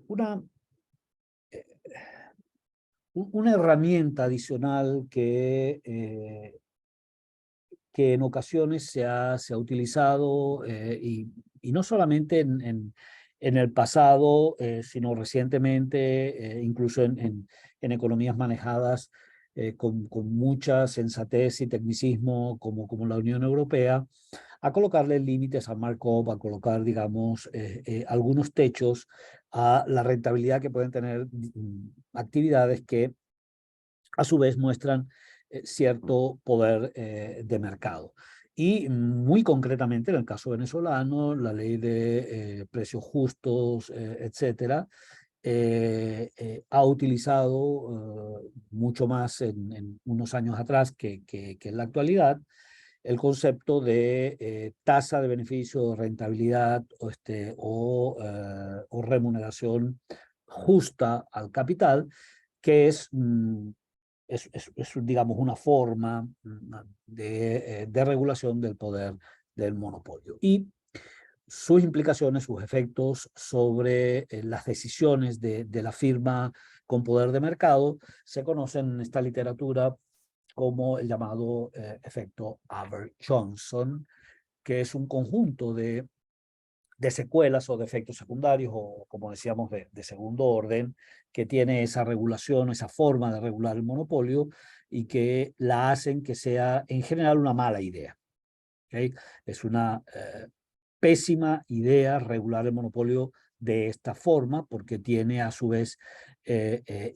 Una, eh, una herramienta adicional que en ocasiones se ha utilizado y no solamente en el pasado, sino recientemente, incluso en economías manejadas con mucha sensatez y tecnicismo como la Unión Europea, a colocarle límites a markup, a colocar, digamos, algunos techos a la rentabilidad que pueden tener actividades que a su vez muestran cierto poder de mercado. Y muy concretamente, en el caso venezolano, la ley de precios justos, etcétera, ha utilizado mucho más en unos años atrás que en la actualidad el concepto de tasa de beneficio, rentabilidad o remuneración justa al capital, que es, digamos, una forma de regulación del poder del monopolio. Y sus implicaciones, sus efectos sobre las decisiones de la firma con poder de mercado se conocen en esta literatura como el llamado efecto Haber-Johnson, que es un conjunto de secuelas o de efectos secundarios, o como decíamos, de segundo orden, que tiene esa regulación, esa forma de regular el monopolio y que la hacen que sea en general una mala idea. ¿Okay? Es una pésima idea regular el monopolio de esta forma porque tiene a su vez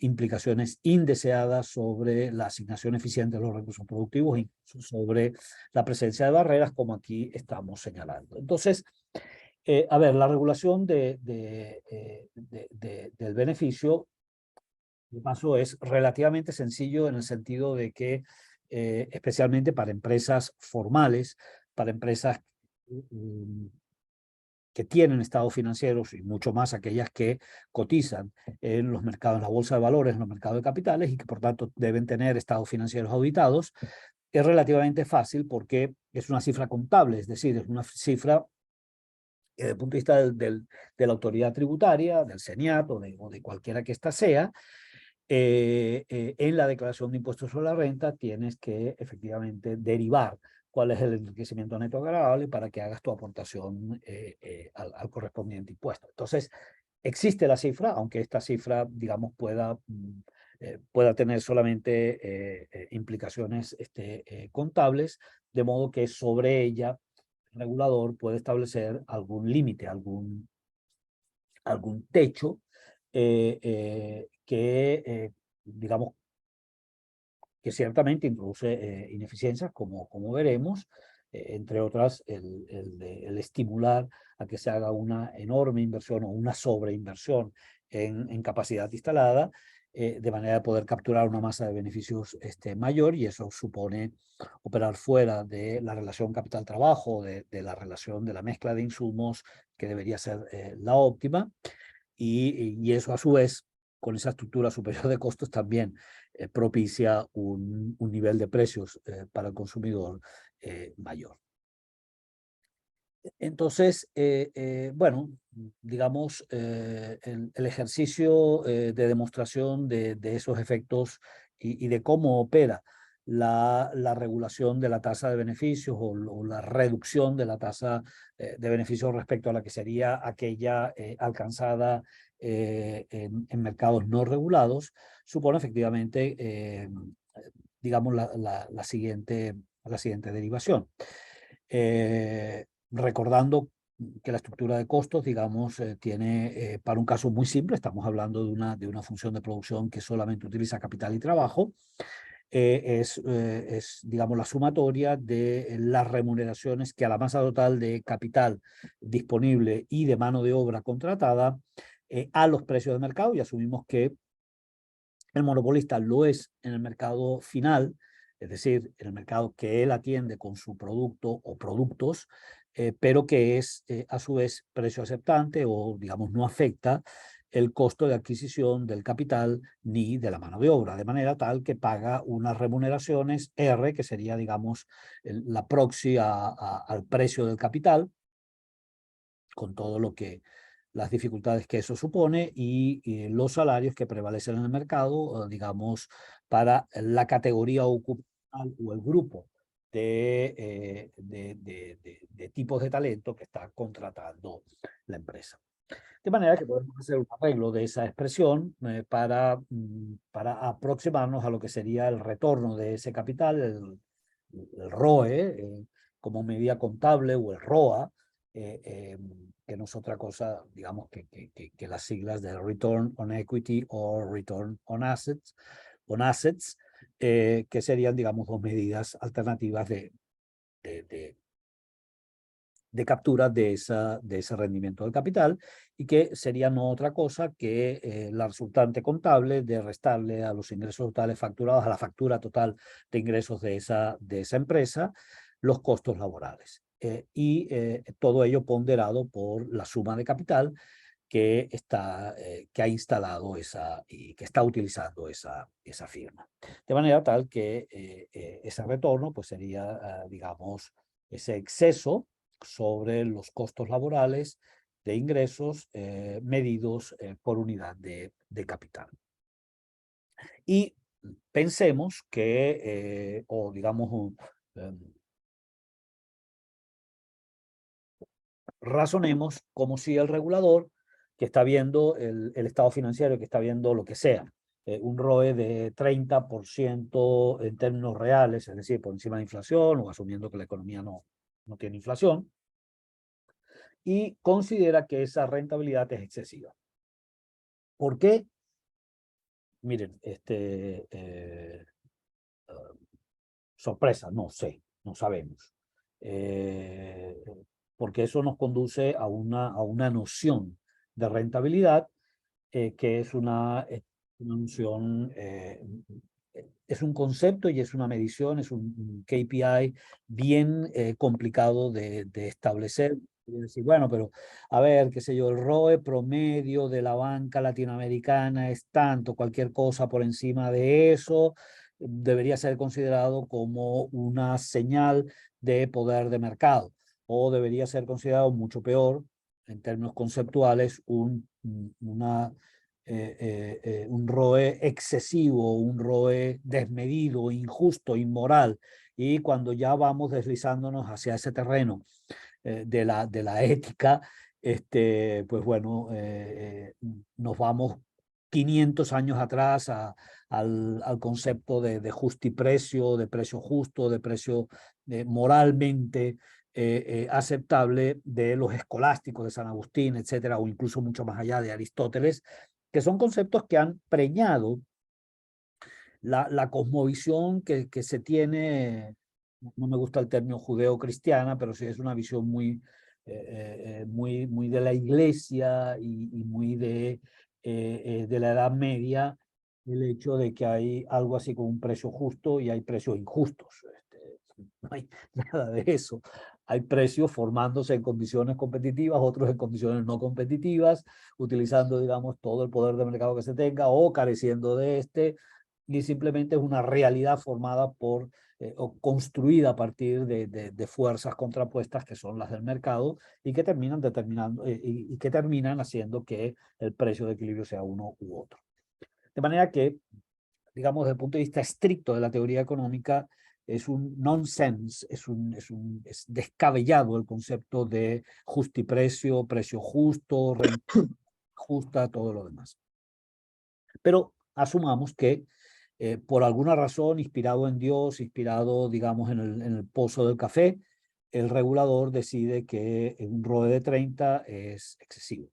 implicaciones indeseadas sobre la asignación eficiente de los recursos productivos y sobre la presencia de barreras como aquí estamos señalando. Entonces, a ver, la regulación del beneficio, de paso, es relativamente sencillo en el sentido de que, especialmente para empresas formales, para empresas que tienen estados financieros y mucho más aquellas que cotizan en los mercados, en la bolsa de valores, en los mercados de capitales y que por tanto deben tener estados financieros auditados, es relativamente fácil porque es una cifra contable, es decir, es una cifra desde el punto de vista de la autoridad tributaria, del CENIAT o de cualquiera que ésta sea. En la declaración de impuestos sobre la renta tienes que efectivamente derivar cuál es el enriquecimiento neto agregable para que hagas tu aportación al correspondiente impuesto. Entonces, existe la cifra, aunque esta cifra, digamos, pueda tener solamente implicaciones contables, de modo que sobre ella el regulador puede establecer algún límite, algún techo que, digamos, que ciertamente introduce ineficiencias, como veremos, entre otras el estimular a que se haga una enorme inversión o una sobreinversión en capacidad instalada, de manera de poder capturar una masa de beneficios mayor, y eso supone operar fuera de la relación capital-trabajo, de la relación de la mezcla de insumos, que debería ser la óptima, y eso a su vez, con esa estructura superior de costos, también propicia un nivel de precios para el consumidor mayor. Entonces, bueno, digamos, el ejercicio de demostración de esos efectos y de cómo opera la regulación de la tasa de beneficios o la reducción de la tasa de beneficios respecto a la que sería aquella alcanzada en mercados no regulados, supone efectivamente, digamos, la siguiente derivación. Recordando que la estructura de costos, digamos, tiene, para un caso muy simple, estamos hablando de una función de producción que solamente utiliza capital y trabajo, digamos, la sumatoria de las remuneraciones que a la masa total de capital disponible y de mano de obra contratada a los precios de mercado, y asumimos que el monopolista lo es en el mercado final, es decir, en el mercado que él atiende con su producto o productos, pero que es a su vez precio aceptante o, digamos, no afecta el costo de adquisición del capital ni de la mano de obra, de manera tal que paga unas remuneraciones R, que sería, digamos, la proxy al precio del capital, con todo lo que las dificultades que eso supone y los salarios que prevalecen en el mercado, digamos, para la categoría ocupacional o el grupo de tipos de talento que está contratando la empresa. De manera que podemos hacer un arreglo de esa expresión para aproximarnos a lo que sería el retorno de ese capital, el ROE, como medida contable, o el ROA, que no es otra cosa, digamos, que las siglas de Return on Equity o Return on assets, que serían, digamos, dos medidas alternativas de, de captura de ese rendimiento del capital, y que sería no otra cosa que la resultante contable de restarle a los ingresos totales facturados, a la factura total de ingresos de esa empresa, los costos laborales. Todo ello ponderado por la suma de capital que ha instalado y que está utilizando esa firma. De manera tal que ese retorno pues sería, digamos, ese exceso sobre los costos laborales de ingresos medidos por unidad de capital. Y pensemos que, o digamos, razonemos como si el regulador, que está viendo el estado financiero, que está viendo lo que sea, un ROE de 30% en términos reales, es decir, por encima de inflación, o asumiendo que la economía no tiene inflación, y considera que esa rentabilidad es excesiva. ¿Por qué? Miren, sorpresa, no sé, no sabemos. Porque eso nos conduce a una noción de rentabilidad que es una noción, es un concepto y es una medición, es un KPI bien complicado de establecer. Y decir, bueno, pero a ver, qué sé yo, el ROE promedio de la banca latinoamericana es tanto, cualquier cosa por encima de eso debería ser considerado como una señal de poder de mercado, o debería ser considerado mucho peor en términos conceptuales un ROE excesivo, un ROE desmedido, injusto, inmoral. Y cuando ya vamos deslizándonos hacia ese terreno de la ética, pues bueno, nos vamos 500 años atrás al concepto de justiprecio, de precio justo, de precio moralmente aceptable de los escolásticos de San Agustín, etcétera, o incluso mucho más allá de Aristóteles, que son conceptos que han preñado la cosmovisión que se tiene. No me gusta el término judeo-cristiana, pero sí es una visión muy de la iglesia y muy de la Edad Media, el hecho de que hay algo así como un precio justo y hay precios injustos. No hay nada de eso. Hay precios formándose en condiciones competitivas, otros en condiciones no competitivas, utilizando, digamos, todo el poder de mercado que se tenga o careciendo de este, y simplemente es una realidad formada por o construida a partir de fuerzas contrapuestas que son las del mercado y que terminan determinando y que terminan haciendo que el precio de equilibrio sea uno u otro. De manera que, digamos, desde el punto de vista estricto de la teoría económica, es un nonsense, es descabellado el concepto de justiprecio, precio justo, renta justa, todo lo demás. Pero asumamos que por alguna razón, inspirado en Dios, inspirado, digamos, en el pozo del café, el regulador decide que un ROE de 30 es excesivo.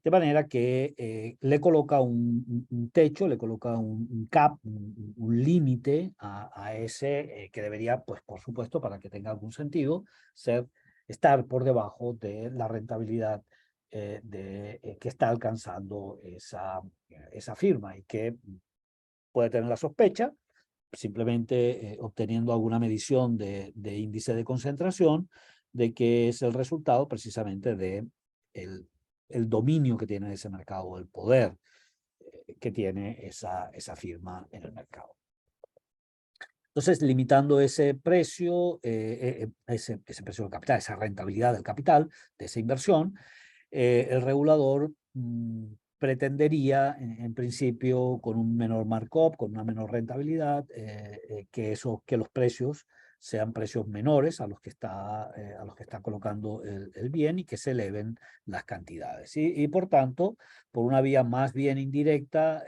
De manera que le coloca un techo, le coloca un cap, un límite a ese que debería, pues por supuesto, para que tenga algún sentido, estar por debajo de la rentabilidad que está alcanzando esa firma, y que puede tener la sospecha, simplemente obteniendo alguna medición de índice de concentración, de que es el resultado precisamente de el dominio que tiene ese mercado, el poder que tiene esa firma en el mercado. Entonces, limitando ese precio, ese precio del capital, esa rentabilidad del capital, de esa inversión, el regulador pretendería, en principio, con un menor markup, con una menor rentabilidad, que los precios sean precios menores a los que está colocando el bien y que se eleven las cantidades. Y por tanto, por una vía más bien indirecta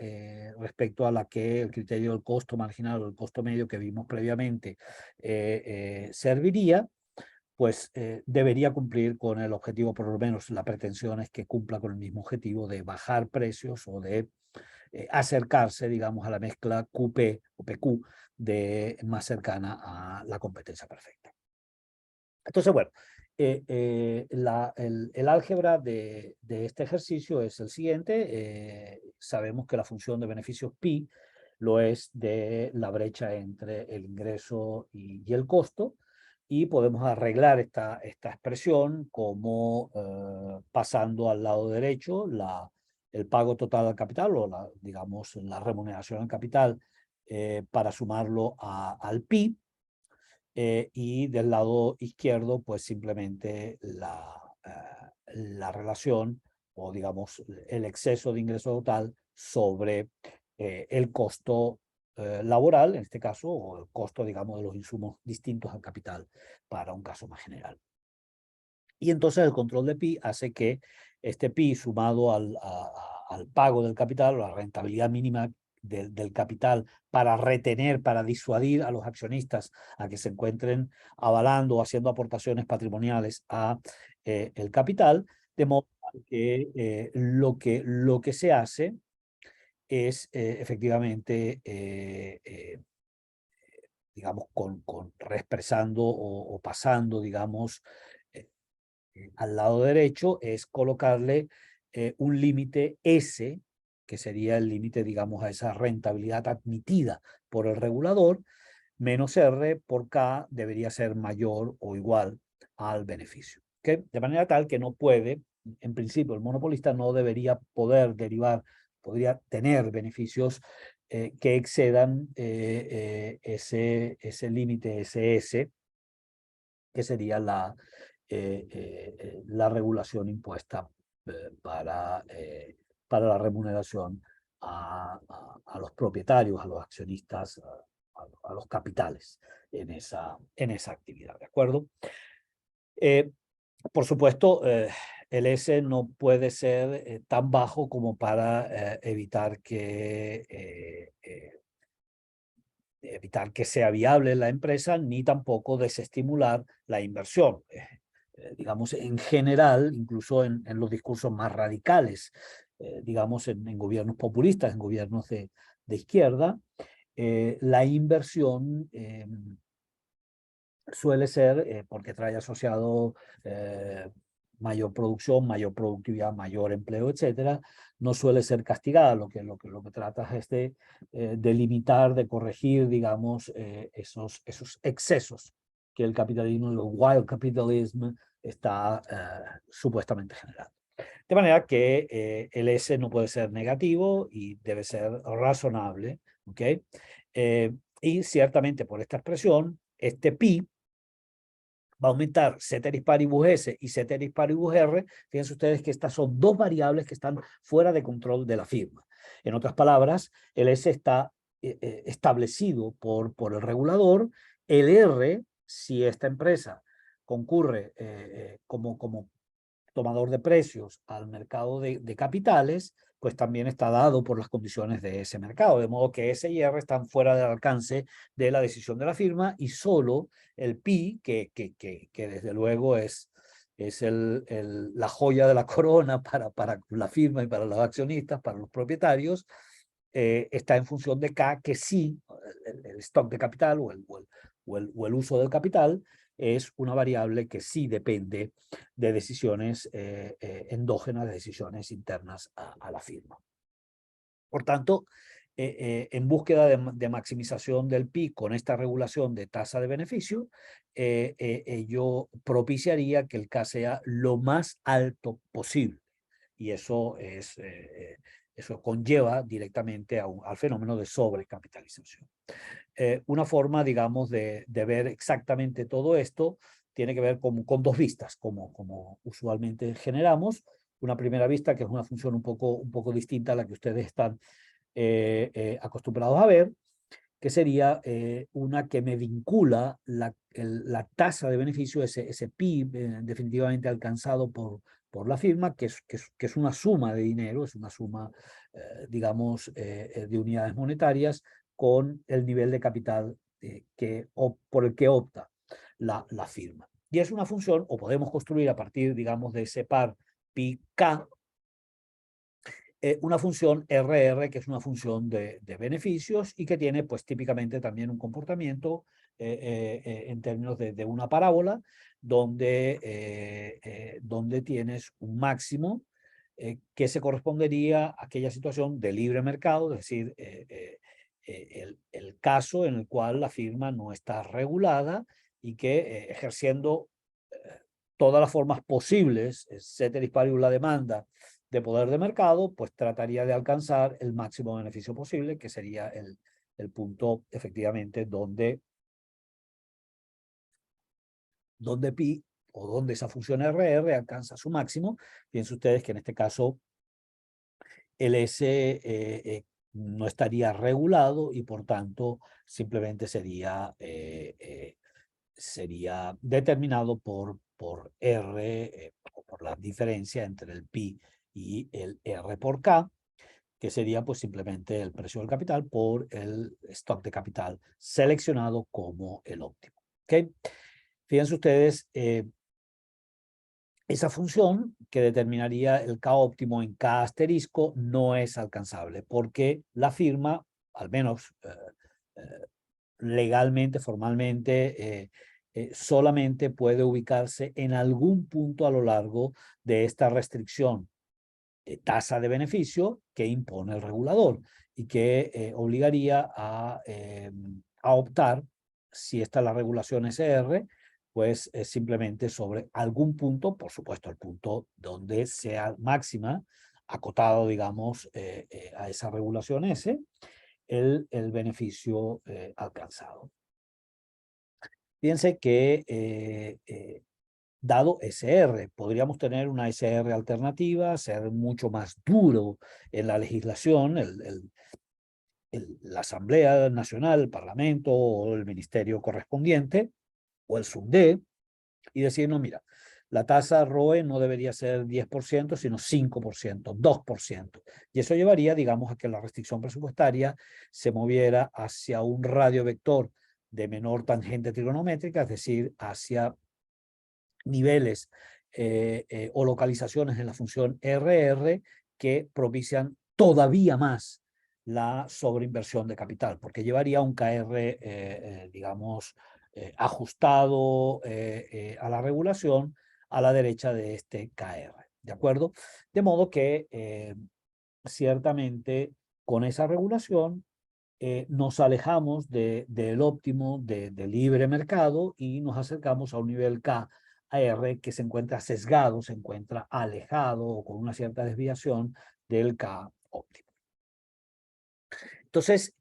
respecto a la que el criterio del costo marginal o el costo medio que vimos previamente serviría, pues debería cumplir con el objetivo, por lo menos la pretensión es que cumpla con el mismo objetivo de bajar precios o de acercarse, digamos, a la mezcla QP o PQ más cercana a la competencia perfecta. Entonces, bueno, el álgebra de este ejercicio es el siguiente. Sabemos que la función de beneficios pi lo es de la brecha entre el ingreso y el costo, y podemos arreglar esta expresión como pasando al lado derecho el pago total al capital o digamos la remuneración al capital para sumarlo al pi. Y del lado izquierdo, pues simplemente la relación o digamos el exceso de ingreso total sobre el costo laboral, en este caso, o el costo, digamos, de los insumos distintos al capital para un caso más general. Y entonces el control de pi hace que este pi sumado al pago del capital, o la rentabilidad mínima del capital para retener, para disuadir a los accionistas a que se encuentren avalando o haciendo aportaciones patrimoniales a el capital, de modo que lo que se hace es efectivamente, digamos, reexpresando o pasando, digamos, al lado derecho, es colocarle un límite S, que sería el límite, digamos, a esa rentabilidad admitida por el regulador, menos R por K debería ser mayor o igual al beneficio. ¿Okay? De manera tal que no puede, en principio, el monopolista no debería poder derivar, podría tener beneficios que excedan ese límite SS, que sería la regulación impuesta para la remuneración a los propietarios, a los accionistas, a los capitales en esa actividad, ¿de acuerdo? Por supuesto, el S no puede ser tan bajo como para evitar que sea viable la empresa, ni tampoco desestimular la inversión. Digamos, en general, incluso en los discursos más radicales, digamos, en gobiernos populistas, en gobiernos de izquierda, la inversión suele ser, porque trae asociado mayor producción, mayor productividad, mayor empleo, etcétera, no suele ser castigada. Lo que trata es de limitar, de corregir, digamos, esos excesos que el capitalismo, el wild capitalism, está supuestamente generando. De manera que el S no puede ser negativo y debe ser razonable, ¿ok? Y ciertamente por esta expresión, este pi va a aumentar ceteris paribus S y ceteris paribus R. Fíjense ustedes que estas son dos variables que están fuera de control de la firma. En otras palabras, el S está establecido por el regulador. El R, si esta empresa concurre como tomador de precios al mercado de capitales, pues también está dado por las condiciones de ese mercado, de modo que S y R están fuera del alcance de la decisión de la firma, y solo el PI, que desde luego es la joya de la corona para la firma y para los accionistas, para los propietarios, está en función de K, que sí, el stock de capital o el uso del capital es una variable que sí depende de decisiones endógenas, de decisiones internas a la firma. Por tanto, en búsqueda de maximización del PIB con esta regulación de tasa de beneficio, yo propiciaría que el K sea lo más alto posible. Y eso conlleva directamente al fenómeno de sobrecapitalización. Una forma, digamos, de ver exactamente todo esto tiene que ver con dos vistas, como usualmente generamos. una primera vista, que es una función un poco distinta a la que ustedes están acostumbrados a ver, que sería una que me vincula la tasa de beneficio, ese PIB definitivamente alcanzado por la firma, que es una suma de dinero, es una suma, digamos, de unidades monetarias con el nivel de capital por el que opta la firma. Y es una función, o podemos construir a partir, digamos, de ese par pi-k, una función RR, que es una función de beneficios y que tiene pues típicamente también un comportamiento en términos de una parábola donde tienes un máximo que se correspondería a aquella situación de libre mercado, es decir, el caso en el cual la firma no está regulada y que ejerciendo todas las formas posibles, ceteris paribus la demanda, de poder de mercado, pues trataría de alcanzar el máximo beneficio posible, que sería el punto efectivamente donde pi o donde esa función RR alcanza su máximo. Piensen ustedes que en este caso el S no estaría regulado y por tanto simplemente sería determinado por R, o por la diferencia entre el pi y el R por K, que sería pues simplemente el precio del capital por el stock de capital seleccionado como el óptimo. ¿Okay? Fíjense ustedes, esa función que determinaría el K óptimo en K asterisco no es alcanzable porque la firma, al menos legalmente, formalmente, solamente puede ubicarse en algún punto a lo largo de esta restricción tasa de beneficio que impone el regulador y que obligaría a optar, si esta es la regulación SR, pues simplemente sobre algún punto, por supuesto el punto donde sea máxima, acotado, digamos, a esa regulación S, el beneficio alcanzado. Fíjense que dado SR, podríamos tener una SR alternativa, ser mucho más duro en la legislación, la Asamblea Nacional, el Parlamento o el Ministerio correspondiente, o el SUNDE, y decir, no, mira, la tasa ROE no debería ser 10%, sino 5%, 2%. Y eso llevaría, digamos, a que la restricción presupuestaria se moviera hacia un radio vector de menor tangente trigonométrica, es decir, hacia niveles o localizaciones en la función RR que propician todavía más la sobreinversión de capital, porque llevaría un KR, digamos, ajustado a la regulación a la derecha de este KR, ¿de acuerdo? De modo que ciertamente con esa regulación nos alejamos del óptimo de libre mercado y nos acercamos a un nivel KR que se encuentra sesgado, se encuentra alejado o con una cierta desviación del K óptimo. Entonces,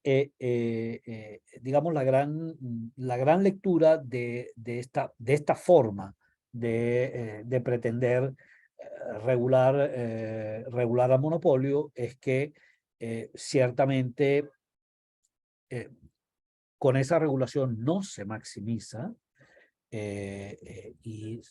digamos, la gran lectura de esta forma de pretender regular al monopolio es que ciertamente con esa regulación no se maximiza y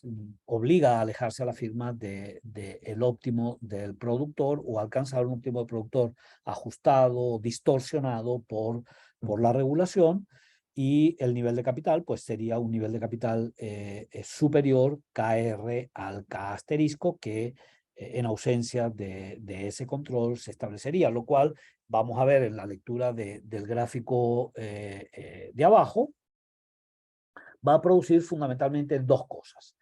obliga a alejarse a la firma el óptimo del productor o alcanzar un óptimo del productor ajustado, distorsionado por la regulación, y el nivel de capital pues sería un nivel de capital superior KR al K asterisco que en ausencia de ese control se establecería, lo cual vamos a ver en la lectura del gráfico de abajo. Va a producir fundamentalmente dos cosas.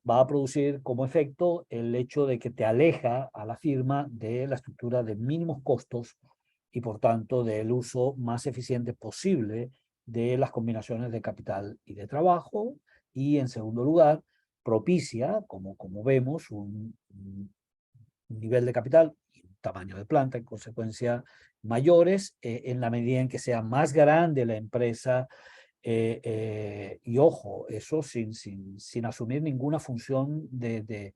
Va a producir como efecto el hecho de que te aleja a la firma de la estructura de mínimos costos y por tanto del uso más eficiente posible de las combinaciones de capital y de trabajo, y en segundo lugar propicia, como vemos, un nivel de capital y un tamaño de planta en consecuencia mayores en la medida en que sea más grande la empresa. Y ojo, eso sin asumir ninguna función de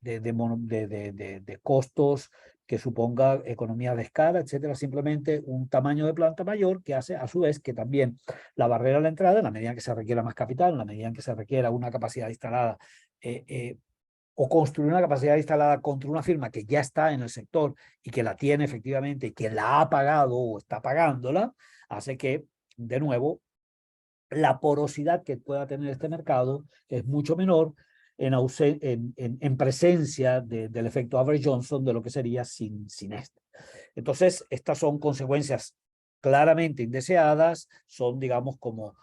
de costos que suponga economía de escala, etcétera, simplemente un tamaño de planta mayor que hace a su vez que también la barrera a la entrada, en la medida en que se requiera más capital, en la medida en que se requiera una capacidad instalada o construir una capacidad instalada contra una firma que ya está en el sector y que la tiene efectivamente y que la ha pagado o está pagándola, hace que, de nuevo, la porosidad que pueda tener este mercado es mucho menor en presencia del efecto Average Johnson de lo que sería sin este. Entonces, estas son consecuencias claramente indeseadas, son, digamos, como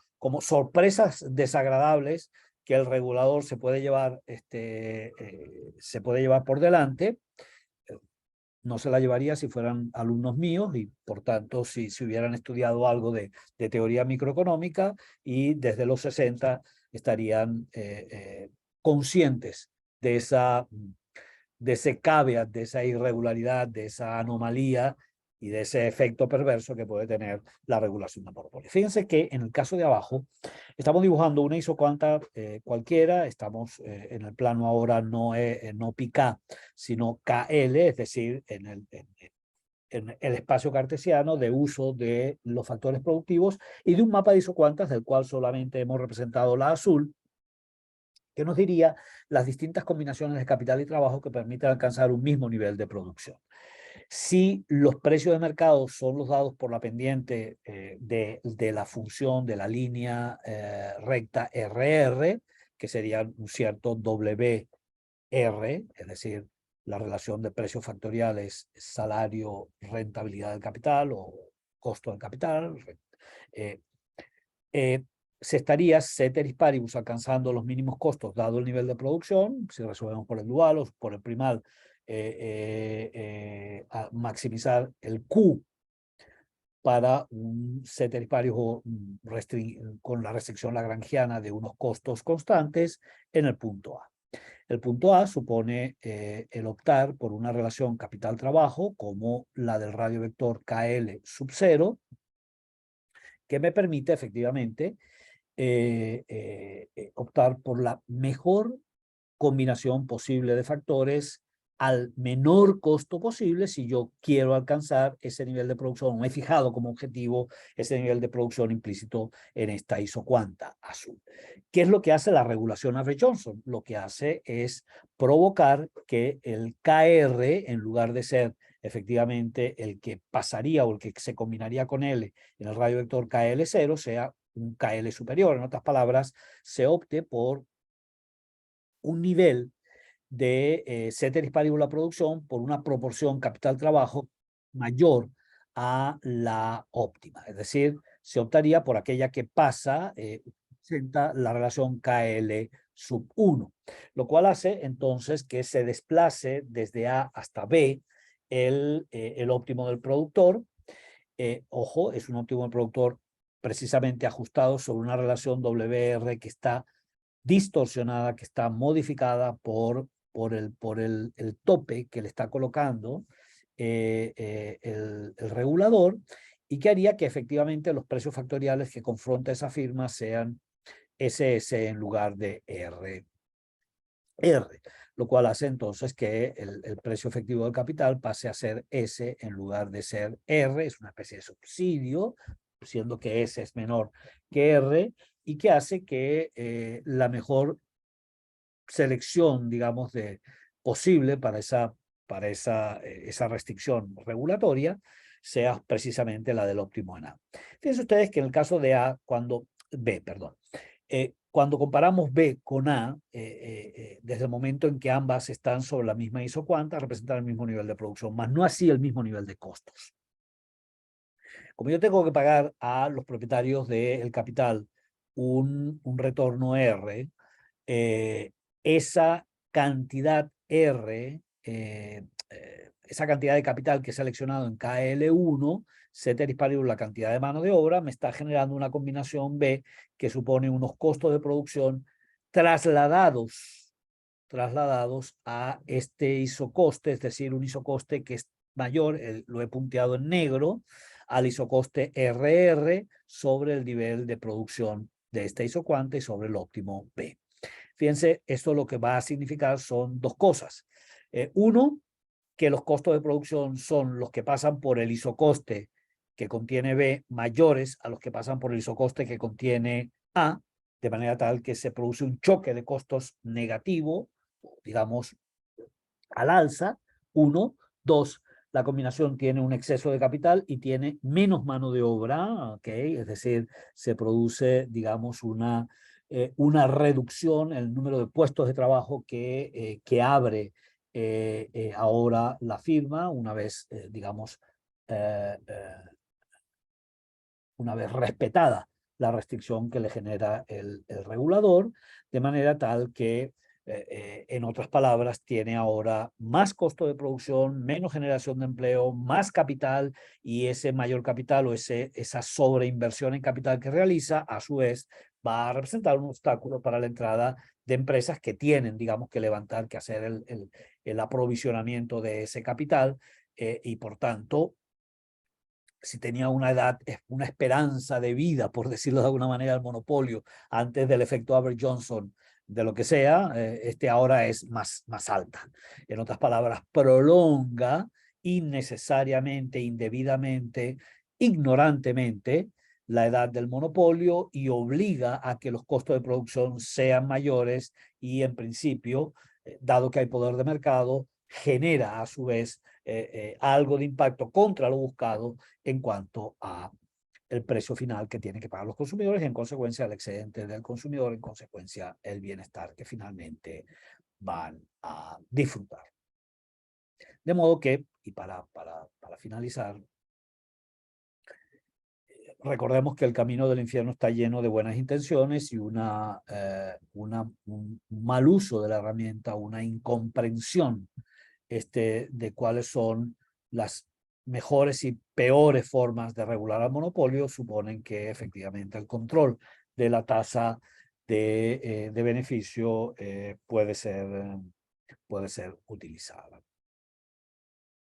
sorpresas desagradables que el regulador se puede llevar, se puede llevar por delante. No se la llevaría si fueran alumnos míos y, por tanto, si hubieran estudiado algo de teoría microeconómica y desde los 60 estarían conscientes de ese caveat, de esa irregularidad, de esa anomalía y de ese efecto perverso que puede tener la regulación de monopolio. Fíjense que en el caso de abajo estamos dibujando una isocuanta cualquiera, estamos en el plano ahora no pK, sino KL, es decir, en el espacio cartesiano de uso de los factores productivos y de un mapa de isocuantas del cual solamente hemos representado la azul, que nos diría las distintas combinaciones de capital y trabajo que permiten alcanzar un mismo nivel de producción. Si los precios de mercado son los dados por la pendiente de la función de la línea recta RR, que sería un cierto WR, es decir, la relación de precios factoriales, salario, rentabilidad del capital o costo del capital, se estaría ceteris paribus alcanzando los mínimos costos dado el nivel de producción, si resolvemos por el dual o por el primal, a maximizar el Q para un ceteris paribus con la restricción lagrangiana de unos costos constantes en el punto A. El punto A supone el optar por una relación capital-trabajo como la del radio vector KL sub 0, que me permite efectivamente optar por la mejor combinación posible de factores al menor costo posible si yo quiero alcanzar ese nivel de producción, o he fijado como objetivo ese nivel de producción implícito en esta isocuanta azul. ¿Qué es lo que hace la regulación Average-Johnson? Lo que hace es provocar que el KR, en lugar de ser efectivamente el que pasaría o el que se combinaría con L en el radio vector KL0, sea un KL superior. En otras palabras, se opte por un nivel de ceteris paribus la producción por una proporción capital-trabajo mayor a la óptima. Es decir, se optaría por aquella que pasa, la relación KL sub 1, lo cual hace entonces que se desplace desde A hasta B el óptimo del productor. Ojo, es un óptimo del productor precisamente ajustado sobre una relación WR que está distorsionada, que está modificada por el tope que le está colocando el regulador, y que haría que efectivamente los precios factoriales que confronta esa firma sean SS en lugar de R, lo cual hace entonces que el precio efectivo del capital pase a ser S en lugar de ser R, es una especie de subsidio, siendo que S es menor que R, y que hace que la mejor selección, digamos, posible para esa restricción regulatoria sea precisamente la del óptimo en A. Fíjense ustedes que en el caso de A, cuando comparamos B con A, desde el momento en que ambas están sobre la misma isocuanta, representan el mismo nivel de producción, más no así el mismo nivel de costos. Como yo tengo que pagar a los propietarios del capital un retorno R, esa cantidad R, esa cantidad de capital que he seleccionado en KL1, ceteris paribus la cantidad de mano de obra, me está generando una combinación B que supone unos costos de producción trasladados a este isocoste, es decir, un isocoste que es mayor, lo he punteado en negro, al isocoste RR sobre el nivel de producción de esta isocuanta y sobre el óptimo B. Fíjense, esto lo que va a significar son dos cosas. Uno, que los costos de producción son los que pasan por el isocoste que contiene B mayores a los que pasan por el isocoste que contiene A, de manera tal que se produce un choque de costos negativo, digamos, al alza. Uno. Dos, la combinación tiene un exceso de capital y tiene menos mano de obra, ¿okay? Es decir, se produce, digamos, una reducción en el número de puestos de trabajo que abre ahora la firma, una vez, digamos, una vez respetada la restricción que le genera el regulador, de manera tal que, en otras palabras, tiene ahora más costo de producción, menos generación de empleo, más capital, y ese mayor capital o esa sobreinversión en capital que realiza, a su vez, va a representar un obstáculo para la entrada de empresas que tienen, digamos, que levantar, que hacer el aprovisionamiento de ese capital, y por tanto, si tenía una edad, una esperanza de vida, por decirlo de alguna manera, el monopolio antes del efecto Abbott-Johnson, de lo que sea, ahora es más alta. En otras palabras, prolonga innecesariamente, indebidamente, ignorantemente la edad del monopolio y obliga a que los costos de producción sean mayores y, en principio, dado que hay poder de mercado, genera a su vez algo de impacto contra lo buscado en cuanto a el precio final que tienen que pagar los consumidores y, en consecuencia, el excedente del consumidor, en consecuencia, el bienestar que finalmente van a disfrutar. De modo que, y para finalizar, recordemos que el camino del infierno está lleno de buenas intenciones y un mal uso de la herramienta, una incomprensión de cuáles son las mejores y peores formas de regular al monopolio, suponen que efectivamente el control de la tasa de beneficio puede ser utilizada.